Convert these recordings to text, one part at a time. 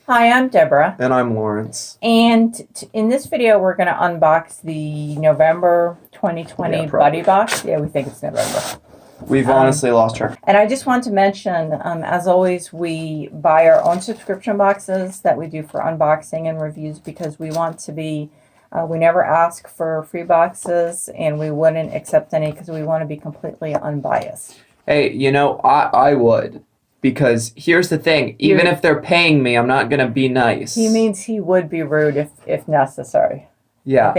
Hi, I'm Deborah. And I'm Lawrence. And in this video, we're going to unbox the November 2020 BuddyBox. Yeah, we think it's November. We've honestly lost track. And I just want to mention, as always, we buy our own subscription boxes that we do for unboxing and reviews because we want to be, we never ask for free boxes and we wouldn't accept any because we want to be completely unbiased. Hey, you know, I would. Because here's the thing, even if they're paying me, I'm not going to be nice. He means he would be rude if necessary. Yeah. I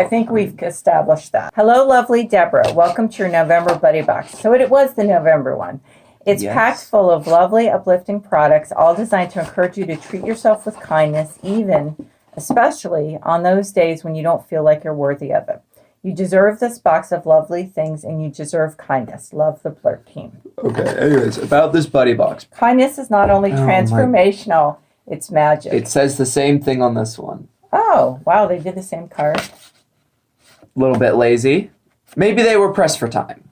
think we've established that. Hello, lovely Deborah. Welcome to your November BuddyBox. So it was the November one. It's packed full of lovely, uplifting products, all designed to encourage you to treat yourself with kindness, especially on those days when you don't feel like you're worthy of it. You deserve this box of lovely things, and you deserve kindness. Love, the Blurt team. Okay, anyways, about this BuddyBox. Kindness is not only transformational, it's magic. It says the same thing on this one. Oh, wow, they did the same card. A little bit lazy. Maybe they were pressed for time.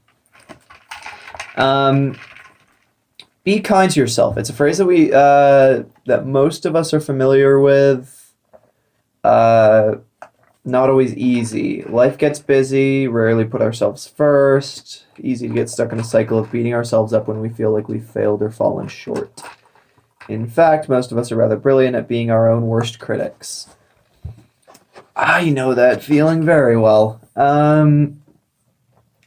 Be kind to yourself. It's a phrase that that most of us are familiar with. Not always easy. Life gets busy, rarely put ourselves first. Easy to get stuck in a cycle of beating ourselves up when we feel like we've failed or fallen short. In fact, most of us are rather brilliant at being our own worst critics. I know that feeling very well. On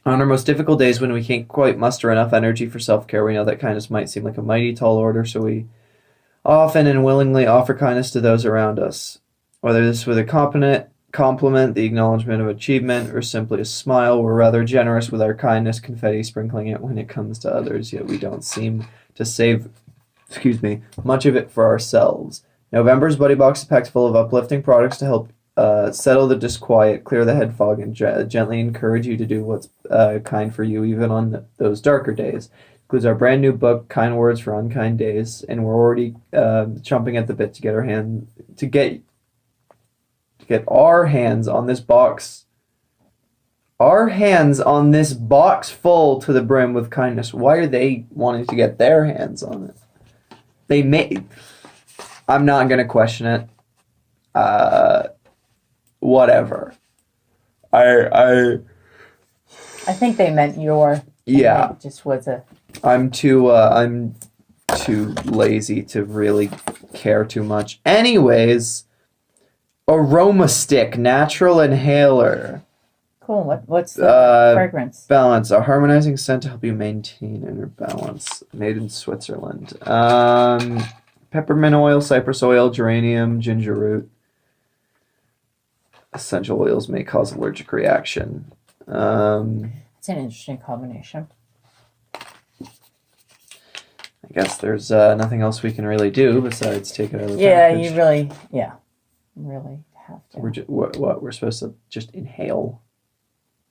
our most difficult days when we can't quite muster enough energy for self-care, we know that kindness might seem like a mighty tall order, so we often and willingly offer kindness to those around us. Whether this with a compliment, the acknowledgement of achievement, or simply a smile, we're rather generous with our kindness, confetti sprinkling it when it comes to others, yet we don't seem to save, much of it for ourselves. November's BuddyBox is packed full of uplifting products to help settle the disquiet, clear the head fog, and gently encourage you to do what's kind for you, even on those darker days. Includes our brand new book, Kind Words for Unkind Days, and we're already chomping at the bit to get our hands on this box. Our hands on this box full to the brim with kindness. Why are they wanting to get their hands on it? I'm not going to question it. Whatever. I think they meant your. Yeah. It just was a. I'm too lazy to really care too much. Anyways, Aromastick natural inhaler. Cool. What's the fragrance? Balance, a harmonizing scent to help you maintain inner balance. Made in Switzerland. Peppermint oil, cypress oil, geranium, ginger root. Essential oils may cause allergic reaction. It's an interesting combination. I guess there's nothing else we can really do besides take it out of the package. You really have to. We're supposed to just inhale.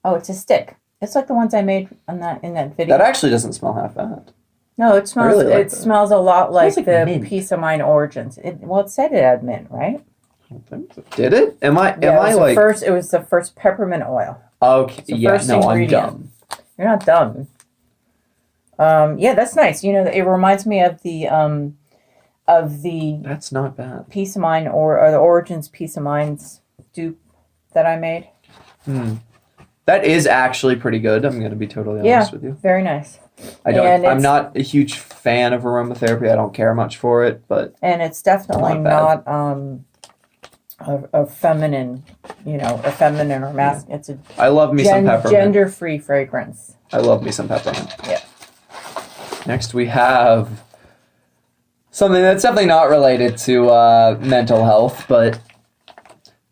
Oh, it's a stick. It's like the ones I made in that video. That actually doesn't smell half bad. No, it smells. Really it smells a lot like the mint. Peace of Mind Origins. It said it had mint, right? I don't think so. Did it? It was the first peppermint oil. Okay. Yeah. No, I'm dumb. You're not dumb. Yeah, that's nice. You know, it reminds me of the. That's not bad. Peace of Mind or the Origins Peace of Minds dupe that I made. That is actually pretty good. I'm going to be totally honest with you. Very nice. I'm not a huge fan of aromatherapy. I don't care much for it, but it's definitely not a feminine, a feminine or masculine. It's I love me some peppermint. Gender-free fragrance. I love me some peppermint. Yeah. Next we have something that's definitely not related to mental health, but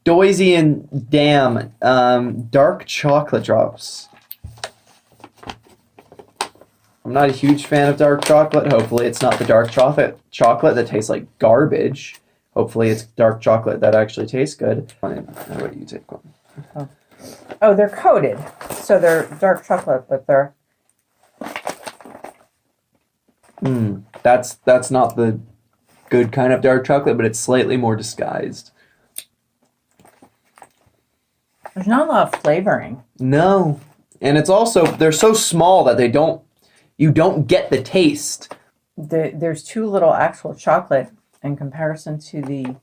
Doisy and Damn dark chocolate drops. I'm not a huge fan of dark chocolate. Hopefully it's not the dark chocolate that tastes like garbage. Hopefully it's dark chocolate that actually tastes good. How about you take one? Oh, they're coated. So they're dark chocolate, but they're... That's not the good kind of dark chocolate, but it's slightly more disguised. There's not a lot of flavoring. No. And it's also, they're so small that you don't get the taste. There's too little actual chocolate in comparison to the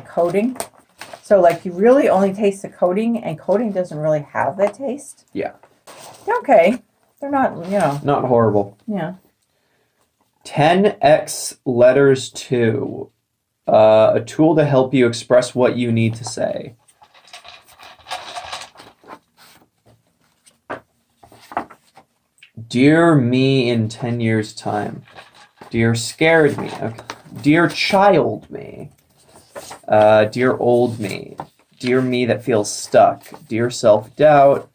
coating. So like you really only taste the coating, and coating doesn't really have the taste. Yeah. They're okay. They're not, Not horrible. Yeah. 10x letters 2. A tool to help you express what you need to say. Dear me in 10 years' time. Dear scared me. Okay. Dear child me. Dear old me. Dear me that feels stuck. Dear self-doubt.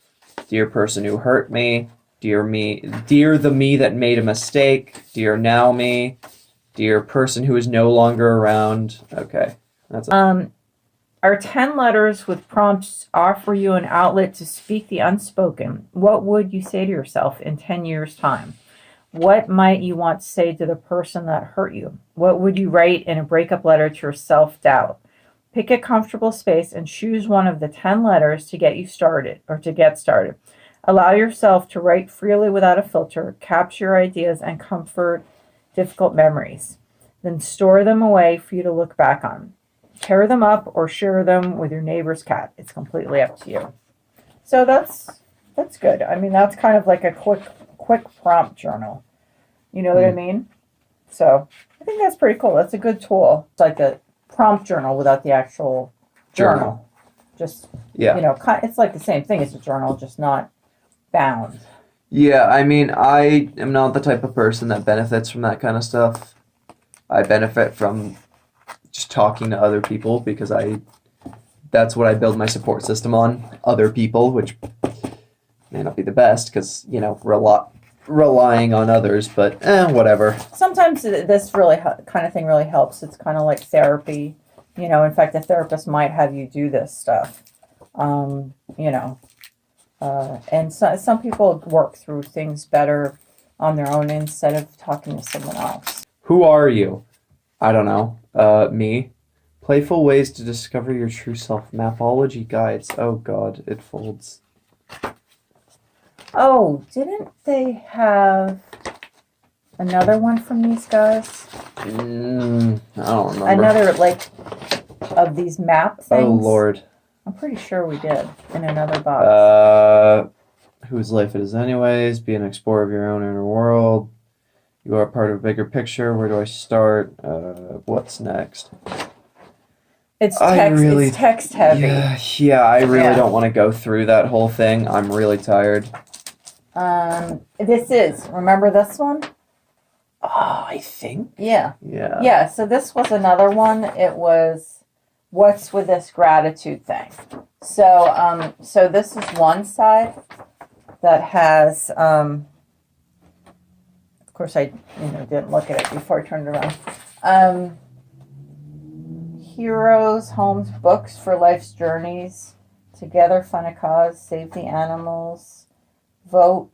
Dear person who hurt me. Dear me. Dear the me that made a mistake. Dear now me. Dear person who is no longer around. Okay. That's it. Our 10 letters with prompts offer you an outlet to speak the unspoken. What would you say to yourself in 10 years' time? What might you want to say to the person that hurt you? What would you write in a breakup letter to your self-doubt? Pick a comfortable space and choose one of the 10 letters to get you started or to get started. Allow yourself to write freely without a filter, capture your ideas, and comfort difficult memories. Then store them away for you to look back on. Tear them up or share them with your neighbor's cat. It's completely up to you. So that's good. I mean, that's kind of like a quick prompt journal. You know what I mean? So I think that's pretty cool. That's a good tool. It's like a prompt journal without the actual journal. Just, it's like the same thing as a journal, just not bound. Yeah, I mean, I am not the type of person that benefits from that kind of stuff. I benefit from just talking to other people because that's what I build my support system on. Other people, which may not be the best because, relying on others, but whatever. Sometimes this really kind of thing really helps. It's kind of like therapy. In fact, a therapist might have you do this stuff. And some people work through things better on their own instead of talking to someone else. Who are you? I don't know. Me. Playful ways to discover your true self. Mapology guides. Oh God, it folds. Oh, didn't they have another one from these guys? I don't remember. Another, of these map things? Oh Lord. I'm pretty sure we did in another box. Whose life it is anyways. Be an explorer of your own inner world. You are part of a bigger picture. Where do I start? What's next? It's text heavy. Yeah, I really don't want to go through that whole thing. I'm really tired. Remember this one? Oh, I think. Yeah. Yeah. Yeah, so this was another one. It was, what's with this gratitude thing? So, so this is one side that has, of course I, didn't look at it before I turned it around. Heroes, homes, books for life's journeys, together, fun a cause, save the animals, vote,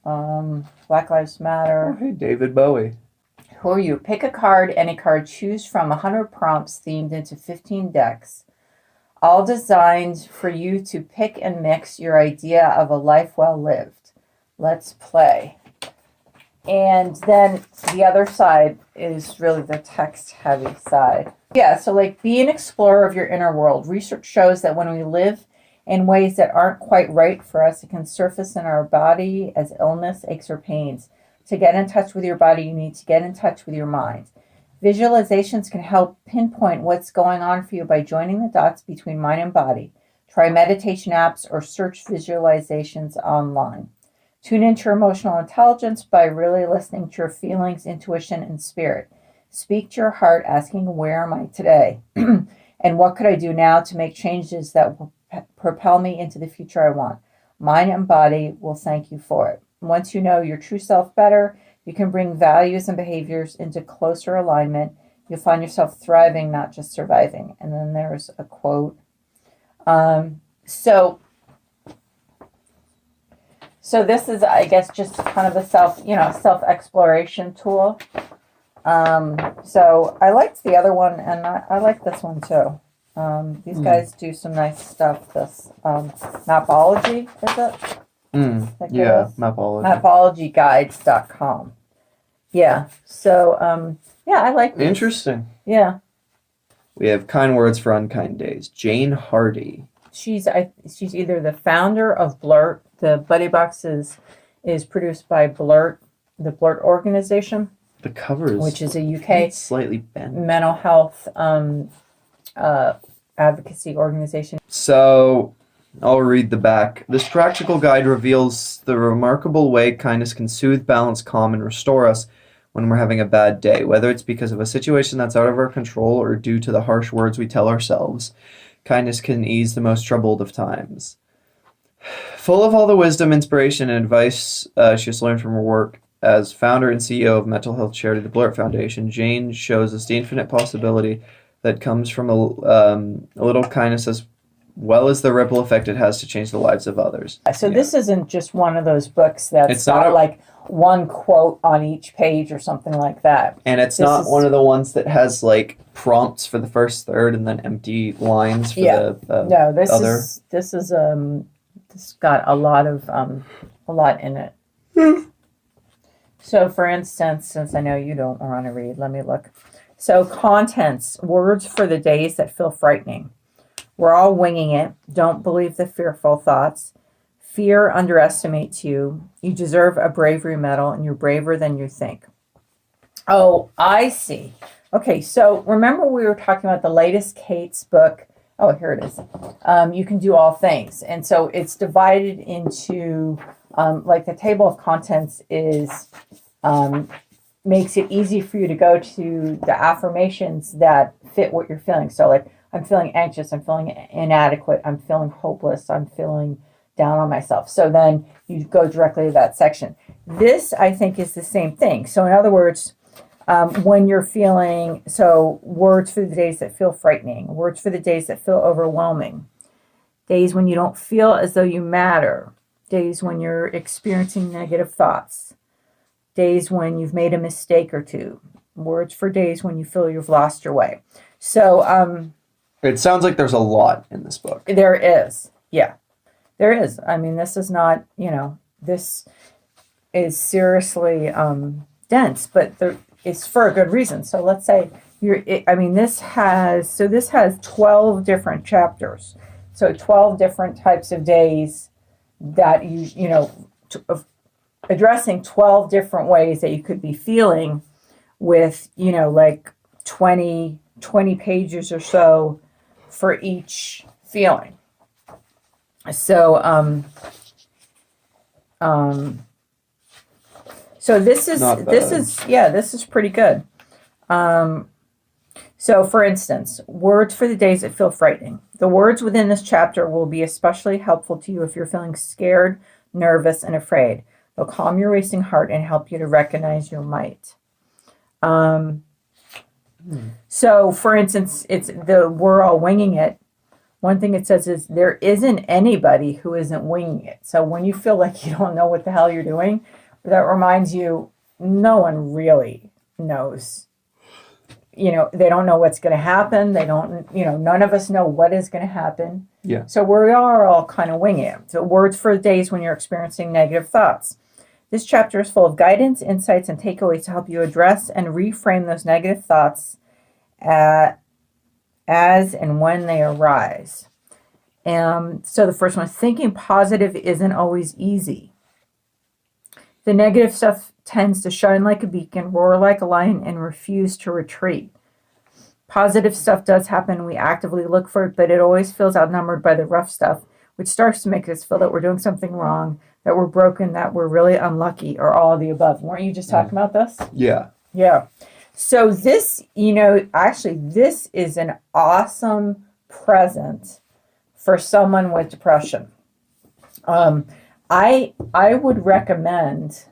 Black Lives Matter. Oh, hey, David Bowie. Who are you? Pick a card, any card. Choose from 100 prompts themed into 15 decks, all designed for you to pick and mix your idea of a life well lived. Let's play. And then the other side is really the text-heavy side. Yeah, so be an explorer of your inner world. Research shows that when we live in ways that aren't quite right for us, it can surface in our body as illness, aches, or pains. To get in touch with your body, you need to get in touch with your mind. Visualizations can help pinpoint what's going on for you by joining the dots between mind and body. Try meditation apps or search visualizations online. Tune into your emotional intelligence by really listening to your feelings, intuition, and spirit. Speak to your heart, asking, where am I today? And what could I do now to make changes that will propel me into the future I want? Mind and body will thank you for it. Once you know your true self better, you can bring values and behaviors into closer alignment. You'll find yourself thriving, not just surviving. And then there's a quote. So this is, I guess, just kind of a self-exploration tool. So I liked the other one, and I like this one too. These guys do some nice stuff. This Mapology, is it? Yeah, Mapology. Mapologyguides.com. Yeah. So Yeah, I like these. Interesting. Yeah. We have Kind Words for Unkind Days. Jane Hardy. She's either the founder of Blurt. The BuddyBox is produced by Blurt, the Blurt organization. The cover is, which is a UK slightly bent, mental health advocacy organization. So I'll read the back. This practical guide reveals the remarkable way kindness can soothe, balance, calm, and restore us when we're having a bad day, whether it's because of a situation that's out of our control or due to the harsh words we tell ourselves. Kindness can ease the most troubled of times. Full of all the wisdom, inspiration, and advice she has learned from her work as founder and CEO of mental health charity, the Blurt Foundation, Jane shows us the infinite possibility that comes from a little kindness, as well as the ripple effect it has to change the lives of others. So this isn't just one of those books that's got like one quote on each page or something like that. And it's not one of the ones that has like prompts for the first third and then empty lines for the no, this other. This got a lot in it. So, for instance, since I know you don't want to read, let me look. So, contents, words for the days that feel frightening. We're all winging it. Don't believe the fearful thoughts. Fear underestimates you. You deserve a bravery medal, and you're braver than you think. Oh, I see. Okay, so remember we were talking about the latest Kate's book. Oh, here it is. You can do all things. And so it's divided into, like the table of contents is, makes it easy for you to go to the affirmations that fit what you're feeling. So like, I'm feeling anxious, I'm feeling inadequate, I'm feeling hopeless, I'm feeling down on myself. So then you go directly to that section. This, I think, is the same thing. So in other words, when you're feeling, so words for the days that feel frightening, words for the days that feel overwhelming, days when you don't feel as though you matter, days when you're experiencing negative thoughts, days when you've made a mistake or two, words for days when you feel you've lost your way. So it sounds like there's a lot in this book. There is. Yeah, there is. I mean, this is not, this is seriously dense, but it's for a good reason. So let's say this has 12 different chapters. So 12 different types of days that addressing 12 different ways that you could be feeling with, like 20 pages or so for each feeling. So, so this is pretty good. So for instance, words for the days that feel frightening. The words within this chapter will be especially helpful to you if you're feeling scared, nervous, and afraid. They'll calm your racing heart and help you to recognize your might. So for instance, we're all winging it. One thing it says is there isn't anybody who isn't winging it. So when you feel like you don't know what the hell you're doing, that reminds you, no one really knows. They don't know what's going to happen. They don't, none of us know what is going to happen. Yeah. So we are all kind of winging it. So words for days when you're experiencing negative thoughts. This chapter is full of guidance, insights, and takeaways to help you address and reframe those negative thoughts as and when they arise. So the first one, thinking positive isn't always easy. The negative stuff tends to shine like a beacon, roar like a lion, and refuse to retreat. Positive stuff does happen. We actively look for it, but it always feels outnumbered by the rough stuff, which starts to make us feel that we're doing something wrong, that we're broken, that we're really unlucky, or all of the above. Weren't you just talking about this? Yeah. Yeah. So this, actually, this is an awesome present for someone with depression. I would recommend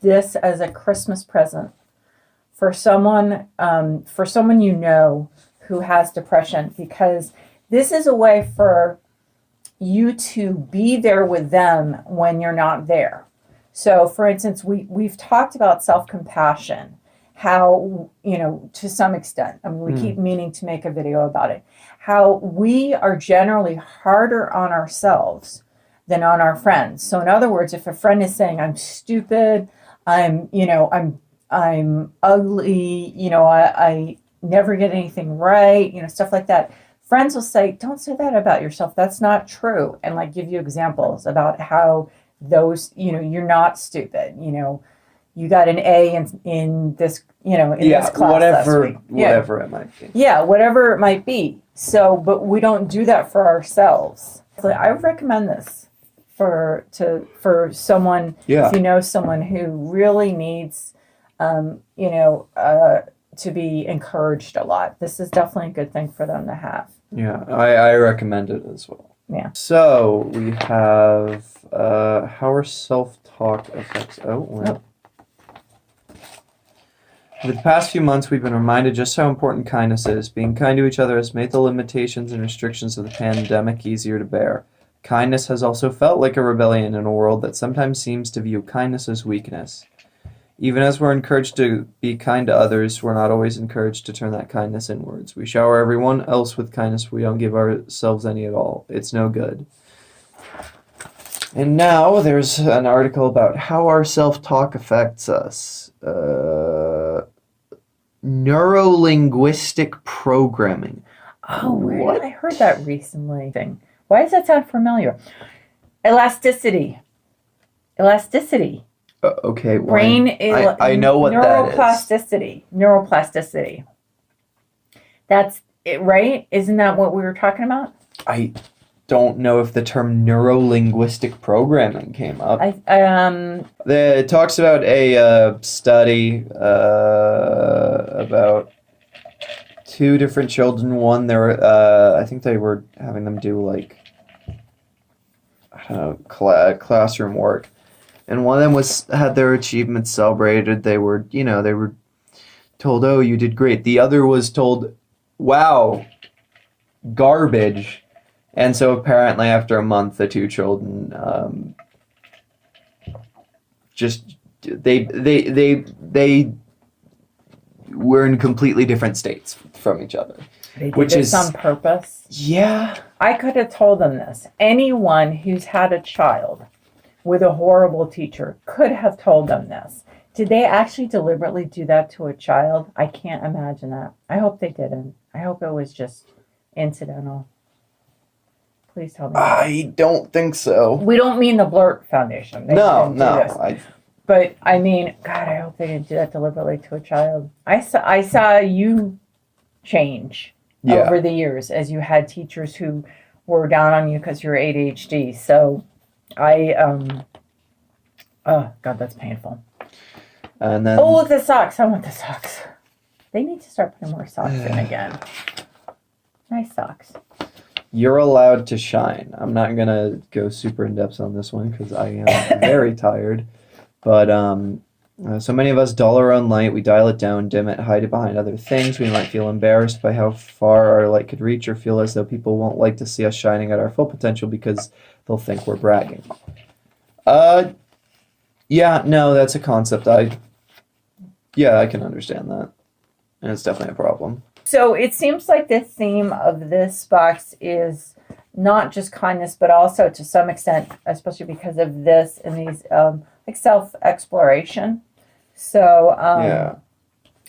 this as a Christmas present for someone who has depression, because this is a way for you to be there with them when you're not there. So, for instance, we've talked about self-compassion, how, to some extent, we keep meaning to make a video about it, how we are generally harder on ourselves than on our friends. So in other words, if a friend is saying, I'm stupid, I'm I'm ugly, I never get anything right, stuff like that. Friends will say, don't say that about yourself. That's not true. And like give you examples about how those, you're not stupid. You got an A in this, this class last week. Whatever it might be. Yeah, whatever it might be. So, but we don't do that for ourselves. So I would recommend this for someone, if you know someone who really needs, to be encouraged a lot. This is definitely a good thing for them to have. Yeah, I recommend it as well. Yeah. So we have how our self-talk affects. For the past few months, we've been reminded just how important kindness is. Being kind to each other has made the limitations and restrictions of the pandemic easier to bear. Kindness has also felt like a rebellion in a world that sometimes seems to view kindness as weakness. Even as we're encouraged to be kind to others, we're not always encouraged to turn that kindness inwards. We shower everyone else with kindness, but we don't give ourselves any at all. It's no good. And now there's an article about how our self-talk affects us. Neurolinguistic programming. Oh, where I heard that recently. Why does that sound familiar? Elasticity. Okay. Brain. I know what that is. Neuroplasticity. That's it, right? Isn't that what we were talking about? I don't know if the term neurolinguistic programming came up. It talks about a study about two different children. One, I think they were having them do like, I don't know, classroom work, and one of them had their achievements celebrated. They were told, "Oh, you did great." The other was told, "Wow, garbage." And so apparently after a month, the two children they were in completely different states from each other. They did this on purpose? Yeah. I could have told them this. Anyone who's had a child with a horrible teacher could have told them this. Did they actually deliberately do that to a child? I can't imagine that. I hope they didn't. I hope it was just incidental. Please tell me. I don't think so. We don't mean the Blurt Foundation. No. But I mean, God, I hope they didn't do that deliberately to a child. I saw you change over the years as you had teachers who were down on you because you're ADHD. So oh God, that's painful. And then look, the socks. I want the socks. They need to start putting more socks in again. Nice socks. You're allowed to shine. I'm not going to go super in-depth on this one because I am very tired. But so many of us dull our own light. We dial it down, dim it, hide it behind other things. We might feel embarrassed by how far our light could reach or feel as though people won't like to see us shining at our full potential because they'll think we're bragging. Yeah, no, that's a concept. I can understand that. And it's definitely a problem. So it seems like the theme of this box is not just kindness, but also to some extent, especially because of this and these like self-exploration. So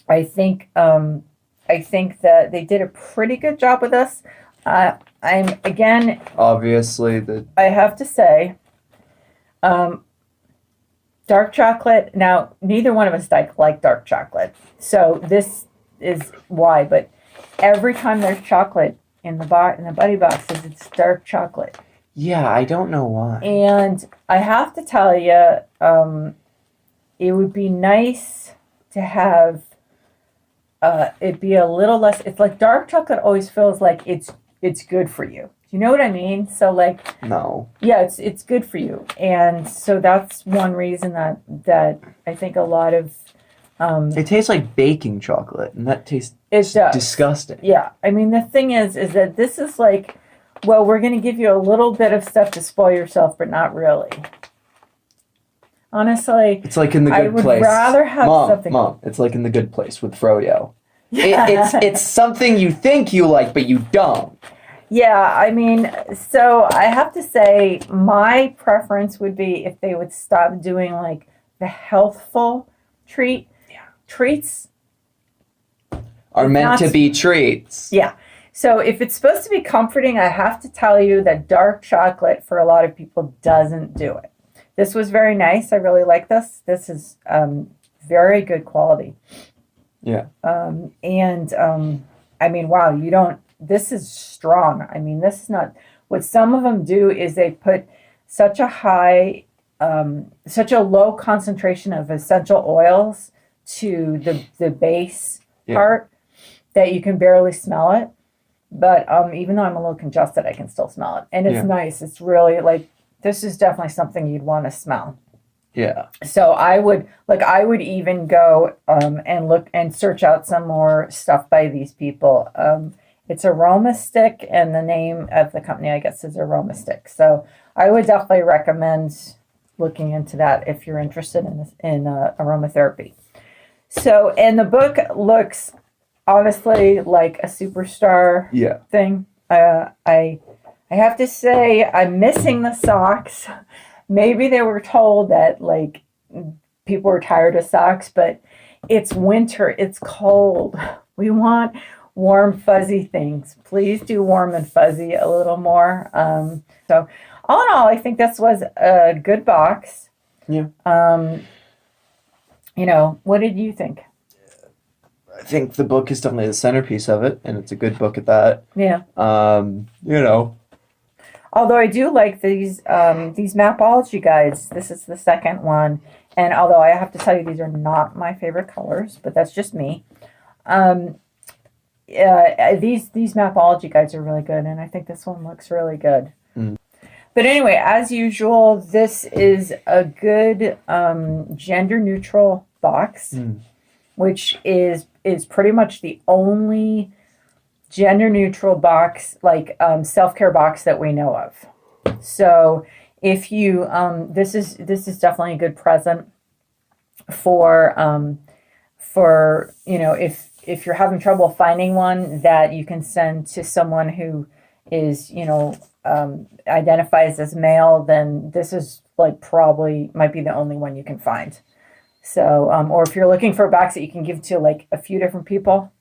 I think that they did a pretty good job with this. I'm again, obviously I have to say, dark chocolate. Now, neither one of us like dark chocolate, so this is why. But every time there's chocolate in the buddy boxes, it's dark chocolate. Yeah, I don't know why. And I have to tell you, it would be nice to have it be a little less. It's like dark chocolate always feels like it's good for you. Do you know what I mean? So like, no. Yeah, it's good for you, and so that's one reason that I think a lot of it tastes like baking chocolate, and that tastes disgusting. Yeah, I mean the thing is that this is like, well, we're going to give you a little bit of stuff to spoil yourself, but not really. Honestly, it's like in The Good Place. I would rather have something. Mom, it's like in The Good Place with Froyo. It's something you think you like, but you don't. Yeah, I mean, so I have to say my preference would be if they would stop doing like the healthful treat. Yeah. treats are meant to be treats. Yeah. So if it's supposed to be comforting, I have to tell you that dark chocolate for a lot of people doesn't do it. This was very nice. I really like this. This is very good quality. Yeah. I mean, wow, this is strong. I mean, this is not, what some of them do is they put such a low concentration of essential oils to the base part that you can barely smell it. But even though I'm a little congested, I can still smell it. And it's nice. It's really this is definitely something you'd want to smell. Yeah. So I would even go and look and search out some more stuff by these people. It's Aromastick, and the name of the company, I guess, is Aromastick. So I would definitely recommend looking into that if you're interested in aromatherapy. So, and the book looks honestly like a superstar thing. I have to say I'm missing the socks. Maybe they were told that people were tired of socks, but it's winter, it's cold. We want warm, fuzzy things. Please do warm and fuzzy a little more. So all in all, I think this was a good box. Yeah. What did you think? I think the book is definitely the centerpiece of it, and it's a good book at that. Yeah. Although I do like these Mapology guides. This is the second one. And although I have to tell you, these are not my favorite colors, but that's just me. These Mapology guides are really good, and I think this one looks really good. Mm. But anyway, as usual, this is a good gender-neutral box, which is pretty much the only gender-neutral box, self-care box that we know of. So if you, this is definitely a good present for if you're having trouble finding one that you can send to someone who is, identifies as male, then this is probably might be the only one you can find. So, or if you're looking for a box that you can give to a few different people,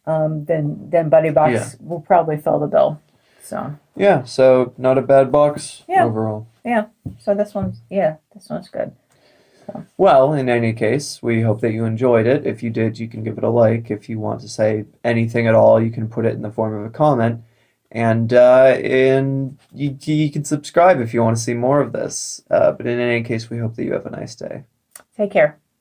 then BuddyBox will probably fill the bill. So so not a bad box overall. Yeah. So this one's good. So. Well, in any case, we hope that you enjoyed it. If you did, you can give it a like. If you want to say anything at all, you can put it in the form of a comment. And you can subscribe if you want to see more of this. But in any case, we hope that you have a nice day. Take care.